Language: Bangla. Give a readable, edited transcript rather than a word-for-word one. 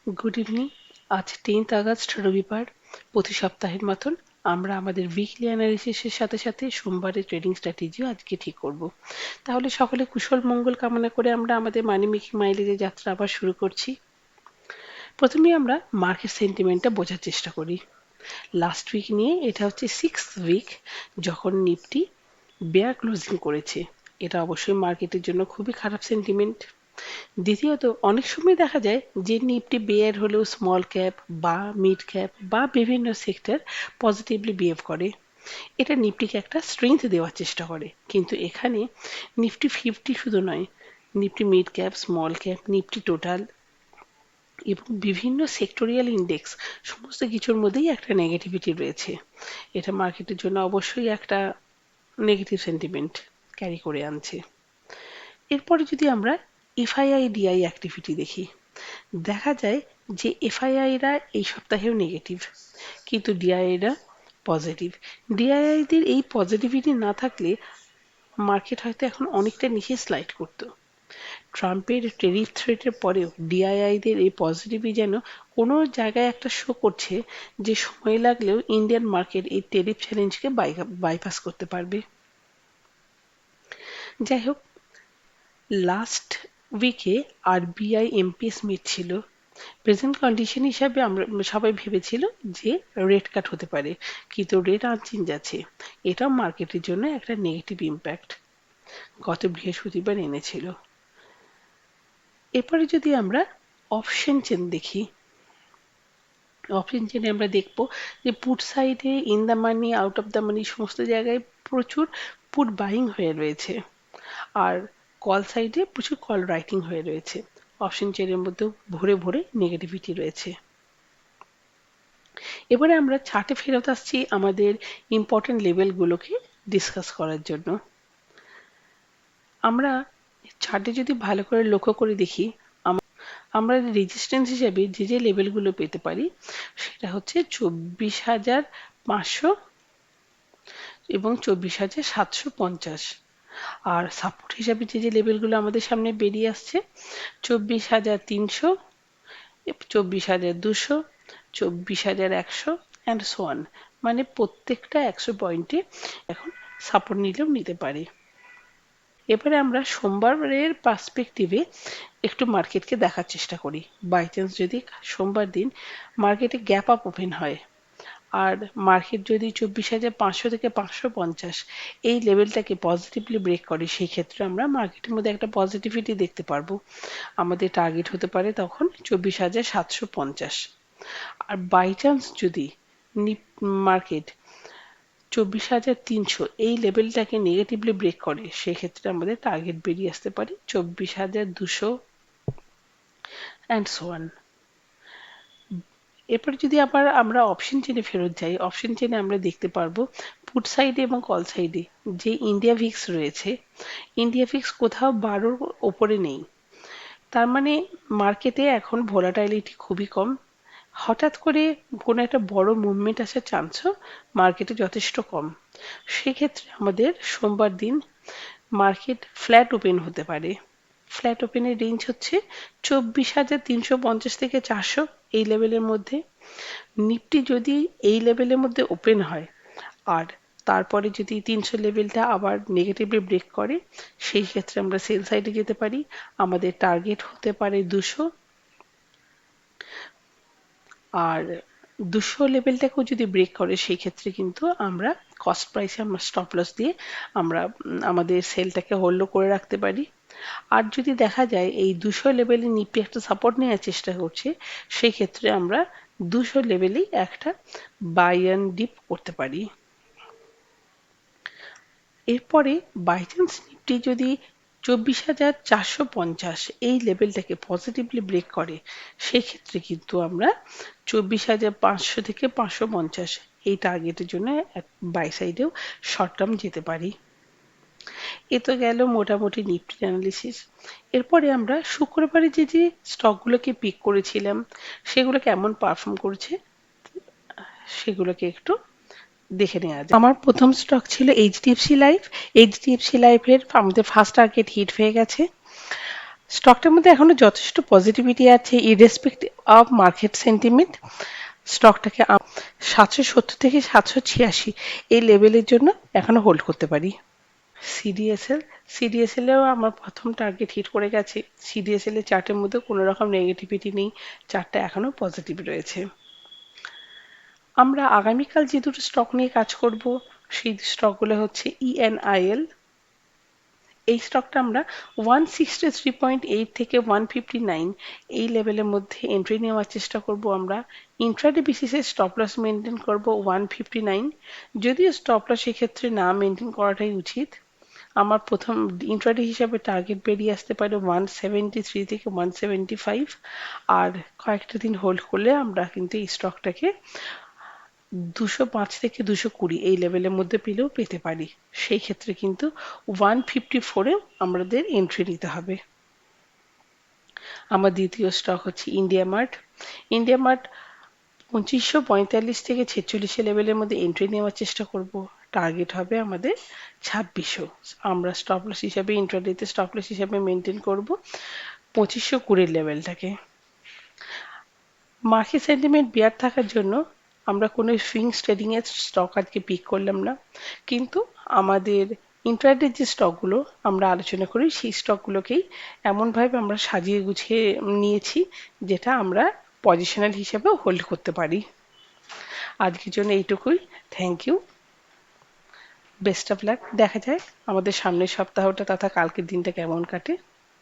Good evening. আজ 10th আগস্ট রবিবার। প্রতি সপ্তাহের মতন আমরা আমাদের উইকলি অ্যানালিসিসের সাথে সাথে সোমবারের ট্রেডিং স্ট্র্যাটেজিও আজকে ঠিক করব। তাহলে সকলে কুশল মঙ্গল কামনা করে আমরা আমাদের মানি মেকিং মাইলেজের যাত্রা আবার শুরু করছি। প্রথমে আমরা মার্কেট সেন্টিমেন্টটা বোঝার চেষ্টা করি। লাস্ট উইক নিয়ে এটা হচ্ছে 6th উইক যখন নিফটি বেয়ার ক্লোজিং করেছে। এটা অবশ্যই মার্কেটের জন্য খুবই খারাপ সেন্টিমেন্ট। দ্বিতীয়ত অনেক সময় দেখা যায় যে নিফটি বেয়ার হলেও স্মল ক্যাপ বা মিড ক্যাপ বা বিভিন্ন সেক্টর পজিটিভলি বিহেভ করে। এটা নিফটিকে একটা স্ট্রেংথ দেওয়ার চেষ্টা করে, কিন্তু এখানে নিফটি 50 শুধু নয়, Nifty mid cap, small cap, Nifty total এবং বিভিন্ন সেক্টোরিয়াল ইন্ডেক্স সমস্ত কিছুর মধ্যেই একটা নেগেটিভিটি রয়েছে। এটা মার্কেটের জন্য অবশ্যই একটা নেগেটিভ সেন্টিমেন্ট ক্যারি করে আনছে। এরপরে যদি আমরা এফআইআই ডিআই অ্যাক্টিভিটি দেখি, দেখা যায় যে এফআইআইরা এই সপ্তাহেও নেগেটিভ, কিন্তু ডিআইআইরা পজিটিভ। ডিআইআইদের এই পজিটিভিটি না থাকলে মার্কেট হয়তো এখন অনেকটা নিচে স্লাইড করতো। ট্রাম্পের টেরিফ থ্রেটের পরেও ডিআইআইদের এই পজিটিভই যেন কোনো জায়গায় একটা শো করছে যে সময় লাগলেও ইন্ডিয়ান মার্কেট এই টেরিফ চ্যালেঞ্জকে বাইপাস করতে পারবে। যাই হোক, লাস্ট উইকে আরবিআই এমপিএস মিট ছিল। প্রেজেন্ট কন্ডিশন হিসাবে আমরা সবাই ভেবেছিল যে রেট কাট হতে পারে, কিন্তু রেট আনচেঞ্জ আছে। এটাও মার্কেটের জন্য একটা নেগেটিভ ইম্প্যাক্ট গত বৃহস্পতিবার এনেছিল। এরপরে যদি আমরা অপশন চেন দেখি, অপশন চেনে আমরা দেখব যে পুট সাইডে in the money, out of the money সমস্ত জায়গায় প্রচুর পুট বাইং হয়ে রয়েছে, আর কল সাইডে প্রচুর কল রাইটিং হয়ে রয়েছে। অপশন চেনের মধ্যেও ভরে ভরে নেগেটিভিটি রয়েছে। এবারে আমরা চার্টে ফেরত আসছি আমাদের ইম্পর্টেন্ট লেভেলগুলোকে ডিসকাস করার জন্য। আমরা চার্টে যদি ভালো করে লক্ষ্য করে দেখি, আমরা রেজিস্ট্যান্স হিসেবে যে যে লেভেলগুলো পেতে পারি সেটা হচ্ছে 24,500 এবং 24,750। আর সাপোর্ট হিসাবে যে যে লেভেলগুলো আমাদের সামনে বেরিয়ে আসছে 24,300, 24,200, 24,100 অ্যান্ড সো অন। মানে প্রত্যেকটা 100 পয়েন্টে এখন সাপোর্ট নিলেও নিতে পারে। এবারে আমরা সোমবারের পার্সপেক্টিভে একটু মার্কেটকে দেখার চেষ্টা করি। বাই চান্স যদি সোমবার দিন মার্কেটে গ্যাপ আপ ওপেন হয় আর মার্কেট যদি 24,500 থেকে 550 এই লেভেলটাকে পজিটিভলি ব্রেক করে, সেই ক্ষেত্রে আমরা মার্কেটের মধ্যে একটা পজিটিভিটি দেখতে পারবো। আমাদের টার্গেট হতে পারে তখন 24,750। আর বাই চান্স যদি মার্কেট 24,300 এই লেভেলটাকে নেগেটিভলি ব্রেক করে, সেক্ষেত্রে আমাদের টার্গেট বেরিয়ে আসতে পারে 24,200 অ্যান্ড সো অন। এরপরে যদি আবার আমরা অপশন চেনে ফেরত যাই, অপশন চেনে আমরা দেখতে পারবো পুট সাইডে এবং কল সাইডে যে ইন্ডিয়া ভিক্স রয়েছে, ইন্ডিয়া ভিক্স কোথাও 12 ওপরে নেই। তার মানে মার্কেটে এখন ভোলাটাইলিটি খুবই কম। হঠাৎ করে কোনো একটা বড় মুভমেন্ট আসার চান্সও মার্কেটে যথেষ্ট কম। সেক্ষেত্রে আমাদের সোমবার দিন মার্কেট ফ্ল্যাট ওপেন হতে পারে। ফ্ল্যাট ওপেনের রেঞ্জ হচ্ছে 24,350 থেকে 400 এই লেভেলের মধ্যে। নিফটি যদি এই লেভেলের মধ্যে ওপেন হয় আর তারপরে যদি 300 লেভেলটা আবার নেগেটিভলি ব্রেক করে, সেই ক্ষেত্রে আমরা সেল সাইডে যেতে পারি। আমাদের টার্গেট হতে পারে 200, আর 200 লেভেলটাকেও যদি ব্রেক করে সেই ক্ষেত্রে কিন্তু আমরা কস্ট প্রাইসে আমরা স্টপ লস দিয়ে আমরা আমাদের সেলটাকে হোল্ড করে রাখতে পারি। আর যদি দেখা যায় এই 200 লেভেলে নিফটি একটা সাপোর্ট নেওয়ার চেষ্টা করছে, সেই ক্ষেত্রে আমরা 200 লেভেলেই একটা বাই অ্যান্ড ডিপ করতে পারি। এরপরে বাই চান্স নিফটি যদি 24,450 এই লেভেলটাকে পজিটিভলি ব্রেক করে, সেক্ষেত্রে কিন্তু আমরা 24,500 থেকে 550 এই টার্গেটের জন্য বাই সাইডেও শর্ট টার্ম যেতে পারি। এ তো গেল মোটামুটি নিফটি অ্যানালিসিস। এরপরে আমরা শুক্রবারে যে যে স্টকগুলোকে পিক করেছিলাম সেগুলো কেমন পারফর্ম করেছে সেগুলোকে একটু দেখে নেওয়া যায়। আমার প্রথম স্টক ছিল এইচডিএফসি লাইফ। এইচডিএফসি লাইফের আমাদের ফার্স্ট টার্গেট হিট হয়ে গেছে। স্টকটার মধ্যে এখনো যথেষ্ট পজিটিভিটি আছে ইররেসপেক্টিভ অফ মার্কেট সেন্টিমেন্ট। স্টকটাকে 770 থেকে 786 এই লেভেলের জন্য এখনো হোল্ড করতে পারি। সিডিএসএল, সিডিএসএল এও আমার প্রথম টার্গেট হিট করে গেছে। সিডিএসএল এর চার্টের মধ্যে কোনো রকম নেগেটিভিটি নেই, চার্টটা এখনো পজিটিভ রয়েছে। আমরা আগামীকাল যে দুটো স্টক নিয়ে কাজ করব সেই স্টকগুলো হচ্ছে ইএনআইএল। এই স্টকটা আমরা 163.8 থেকে 159 এই লেভেলের মধ্যে এন্ট্রি নেওয়ার চেষ্টা করব। আমরা ইন্ট্রাডে বেসিসে স্টপ লস মেনটেন করব 159, যদিও স্টপ লস সেক্ষেত্রে না মেনটেন করাটাই উচিত। আমার প্রথম ইন্ট্রাডে হিসাবে টার্গেট বেরিয়ে আসতে পারে 173 থেকে 175, আর কয়েকটা দিন হোল্ড করলে আমরা কিন্তু এই স্টকটাকে 205 থেকে 220 এই লেভেলের মধ্যে পেলেও পেতে পারি। সেই ক্ষেত্রে কিন্তু 154এও আমাদের এন্ট্রি নিতে হবে। আমার দ্বিতীয় স্টক হচ্ছে ইন্ডিয়া মার্ট। ইন্ডিয়া মার্ট 2545 থেকে 46 লেভেলের মধ্যে এন্ট্রি নেওয়ার চেষ্টা করব। টার্গেট হবে আমাদের 2600। আমরা স্টপ লস হিসাবে ইন্ট্রাডেতে স্টপ লস হিসাবে মেনটেন করব 2520 লেভেলটাকে। মার্কেট সেন্টিমেন্ট বিয়ার থাকার জন্য আমরা কোনো সুইংস ট্রেডিং এর স্টক আজকে পিক করলাম না, কিন্তু আমাদের ইন্ট্রাডে যে স্টকগুলো আমরা আলোচনা করি সেই স্টকগুলোকেই এমনভাবে আমরা সাজিয়ে গুছিয়ে নিয়েছি যেটা আমরা পজিশনাল হিসেবেও হোল্ড করতে পারি। আজকের জন্য এইটুকুই। Thank you, best of luck. দেখা যায় আমাদের সামনের সপ্তাহটা তথা কালকের দিনটা কেমন কাটে।